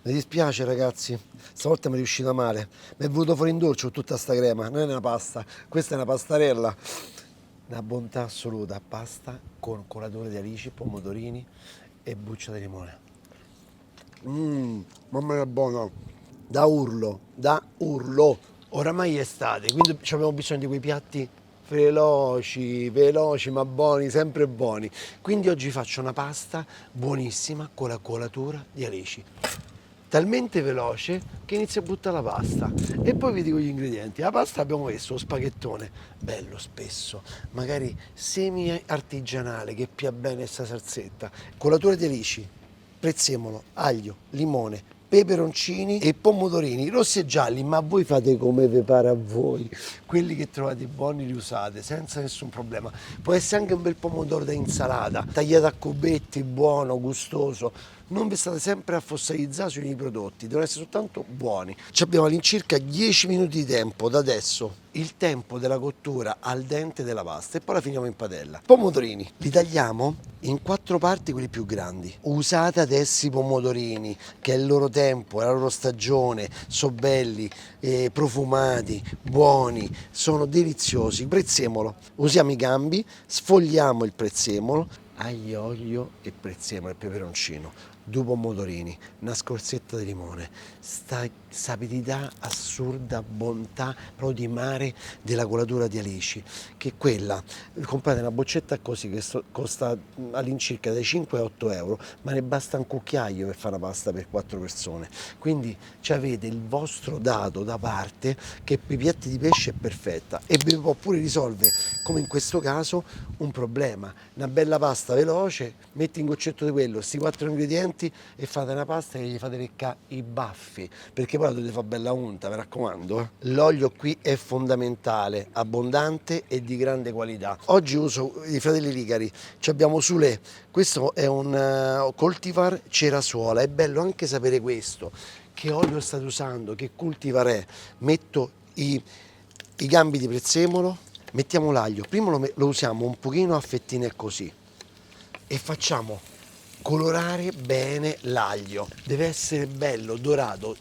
Mi dispiace ragazzi, stavolta mi è riuscita male. Mi è venuto fuori in dolce con tutta sta crema. Non è una pasta, questa è una pastarella. Una bontà assoluta, pasta con colature di alici, pomodorini e buccia di limone. Mamma mia, buona. Da urlo, da urlo. Oramai è estate, quindi abbiamo bisogno di quei piatti veloci, veloci ma buoni, sempre buoni. Quindi oggi faccio una pasta buonissima con la colatura di alici. Talmente veloce che inizio a buttare la pasta e poi vi dico gli ingredienti. La pasta abbiamo messo lo spaghettone, bello spesso, magari semi artigianale che pia bene sta salsetta, colatura di alici, prezzemolo, aglio, limone, peperoncini e pomodorini rossi e gialli, ma voi fate come vi pare a voi, quelli che trovate buoni li usate senza nessun problema. Può essere anche un bel pomodoro da insalata, tagliato a cubetti, buono, gustoso. Non vi state sempre a fossilizzare sui miei prodotti, devono essere soltanto buoni. Ci abbiamo all'incirca 10 minuti di tempo da adesso, il tempo della cottura al dente della pasta e poi la finiamo in padella. Pomodorini, li tagliamo in 4 parti, quelli più grandi. Usate adesso i pomodorini, che è il loro tempo, è la loro stagione, sono belli, profumati, buoni, sono deliziosi. Prezzemolo, usiamo i gambi, sfogliamo il prezzemolo, aglio, olio e prezzemolo e peperoncino, due pomodorini, una scorzetta di limone, sta sapidità assurda, bontà proprio di mare della colatura di alici, che è quella, comprate una boccetta così che costa all'incirca dai 5 ai 8 euro, ma ne basta un cucchiaio per fare una pasta per 4 persone, quindi avete il vostro dato da parte che per i piatti di pesce è perfetta e vi può pure risolvere, come in questo caso, un problema. Una bella pasta veloce, metti un goccetto di quello, questi 4 ingredienti e fate una pasta che gli fate leccare i baffi, perché poi la dovete fare bella unta, mi raccomando. L'olio qui è fondamentale, abbondante e di grande qualità. Oggi uso i Fratelli Ligari, abbiamo Sule, questo è un cultivar cerasuola, è bello anche sapere questo, che olio state usando, che cultivar è. Metto i gambi di prezzemolo, mettiamo l'aglio, prima lo usiamo un pochino a fettine così e facciamo colorare bene l'aglio, deve essere bello, dorato,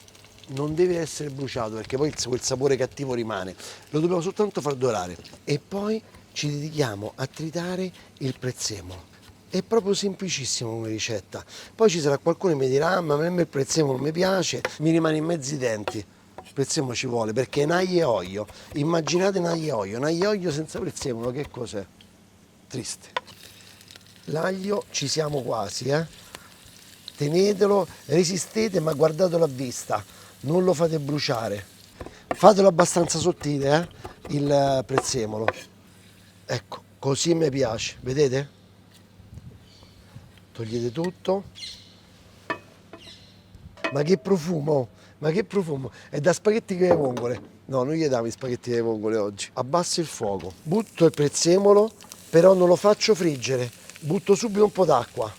non deve essere bruciato perché poi quel sapore cattivo rimane, lo dobbiamo soltanto far dorare e poi ci dedichiamo a tritare il prezzemolo. È proprio semplicissimo come ricetta. Poi ci sarà qualcuno che mi dirà: ah, ma a me il prezzemolo non mi piace, mi rimane in mezzo ai denti. Il prezzemolo ci vuole perché è un aglio e olio. Immaginate un aglio e olio senza prezzemolo, che cos'è? Triste. L'aglio ci siamo quasi, Tenetelo, resistete, ma guardatelo a vista, non lo fate bruciare. Fatelo abbastanza sottile, il prezzemolo. Ecco, così mi piace, vedete? Togliete tutto. Ma che profumo! Ma che profumo! È da spaghetti con le vongole. No, non gli diamo i spaghetti con le vongole oggi. Abbasso il fuoco. Butto il prezzemolo, però non lo faccio friggere. Butto subito un po' d'acqua.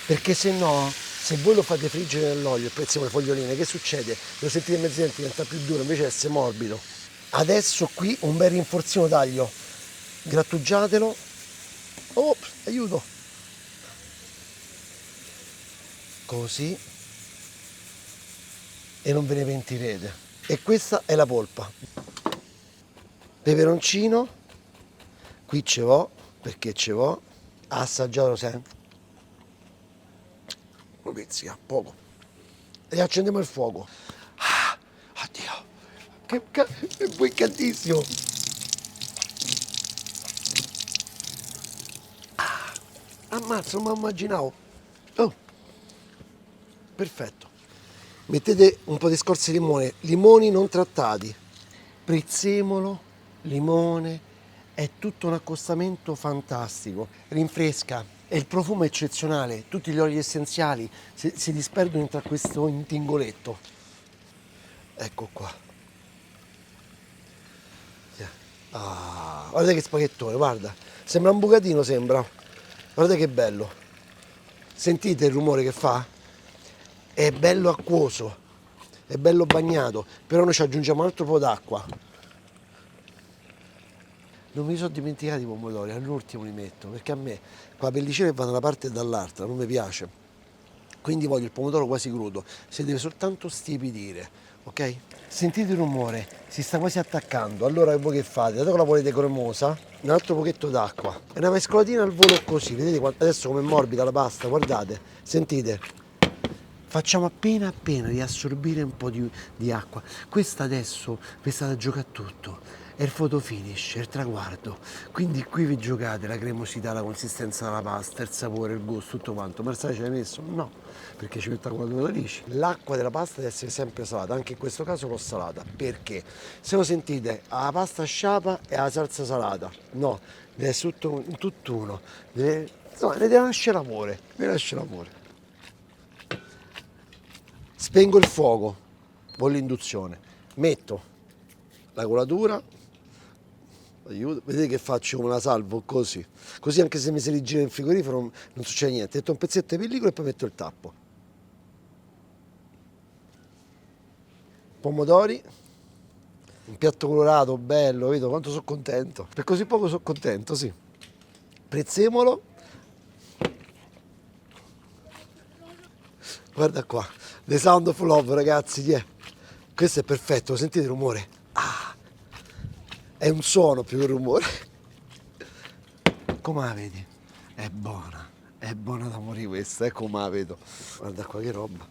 Perché se no, se voi lo fate friggere nell'olio, il prezzemolo, le foglioline, che succede? Lo sentite in mezzo ai denti, diventa più duro, invece essere morbido. Adesso qui un bel rinforzino d'aglio. Grattugiatelo. Oh, aiuto! Così. E non ve ne pentirete. E questa è la polpa. Peperoncino, qui ce l'ho, perché ce l'ho, assaggiatelo sempre. Lo pizzica, poco. E accendiamo il fuoco. Ah, oddio, è piccantissimo. Ammazza, non mi immaginavo. Oh, perfetto. Mettete un po' di scorze di limone, limoni non trattati, prezzemolo, limone, è tutto un accostamento fantastico, rinfresca e il profumo è eccezionale, tutti gli oli essenziali si disperdono tra questo intingoletto. Ecco qua. Ah, guarda che spaghettone, guarda, sembra un bucatino, sembra. Guarda che bello. Sentite il rumore che fa? È bello acquoso, è bello bagnato, però noi ci aggiungiamo un altro po' d'acqua. Non mi sono dimenticato i pomodori, all'ultimo li metto, perché a me qua la pellicina va da una parte e dall'altra, non mi piace. Quindi voglio il pomodoro quasi crudo, si deve soltanto stiepidire, ok? Sentite il rumore, si sta quasi attaccando, allora voi che fate? Dato che la volete cremosa, un altro pochetto d'acqua e una mescolatina al volo così, vedete adesso come è morbida la pasta, guardate, sentite? Facciamo appena appena riassorbire un po' di acqua. Questa adesso vi state a giocare a tutto. È il photo finish, è il traguardo. Quindi qui vi giocate la cremosità, la consistenza della pasta, il sapore, il gusto, tutto quanto. Ma il sale ci hai messo? No, perché ci metta quando lo dici. L'acqua della pasta deve essere sempre salata, anche in questo caso l'ho salata. Perché? Se lo sentite, la pasta sciapa e la salsa salata. No, deve essere tutto un tutt'uno. Insomma, ne deve nascere l'amore. Ne nasce l'amore. Spengo il fuoco con l'induzione, metto la colatura, aiuto, vedete che faccio come la salvo così, così anche se mi si rigira in frigorifero non succede niente, metto un pezzetto di pellicola e poi metto il tappo. Pomodori, un piatto colorato, bello, vedo quanto sono contento, per così poco sono contento, sì. Prezzemolo, guarda qua, The Sound of Love ragazzi, yeah. Questo è perfetto, sentite il rumore? Ah, è un suono più che un rumore. Come la vedi? È buona da morire questa, come la vedo. Guarda qua che roba.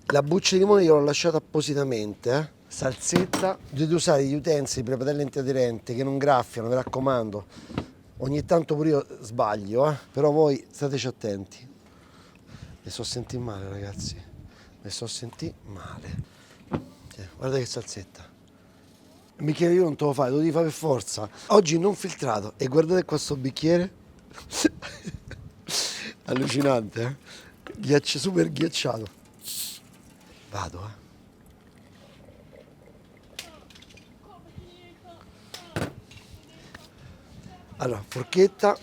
La buccia di limone io l'ho lasciata appositamente, Salsetta, dovete usare gli utensili per padelle antiaderenti che non graffiano, mi raccomando. Ogni tanto pure io sbaglio, però voi stateci attenti. Mi sto sentendo male ragazzi, mi sto sentendo male. Guarda che salsetta. Il bicchiere io non te lo fai, lo devi fare per forza. Oggi non filtrato. E guardate qua sto bicchiere. Allucinante, super ghiacciato. Vado, Allora, forchetta.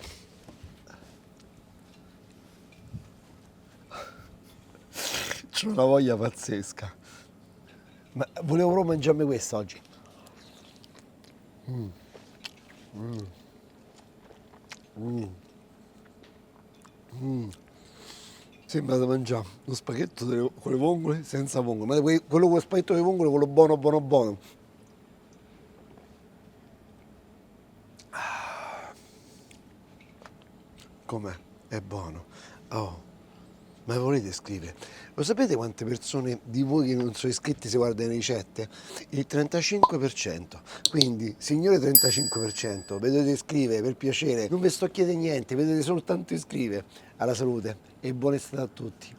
C'ho una voglia pazzesca. Ma volevo proprio mangiarmi questa oggi. Sembra di mangiare uno spaghetto con le vongole senza vongole, ma quello con lo spaghetto con le vongole, quello buono, buono, buono. Com'è? È buono. Oh, ma volete scrivere? Lo sapete quante persone di voi che non sono iscritti si guardano le ricette? Il 35%. Quindi, signore 35%, vedete scrivere per piacere, non vi sto chiedendo niente, vedete soltanto iscrivere. Alla salute e buona estate a tutti.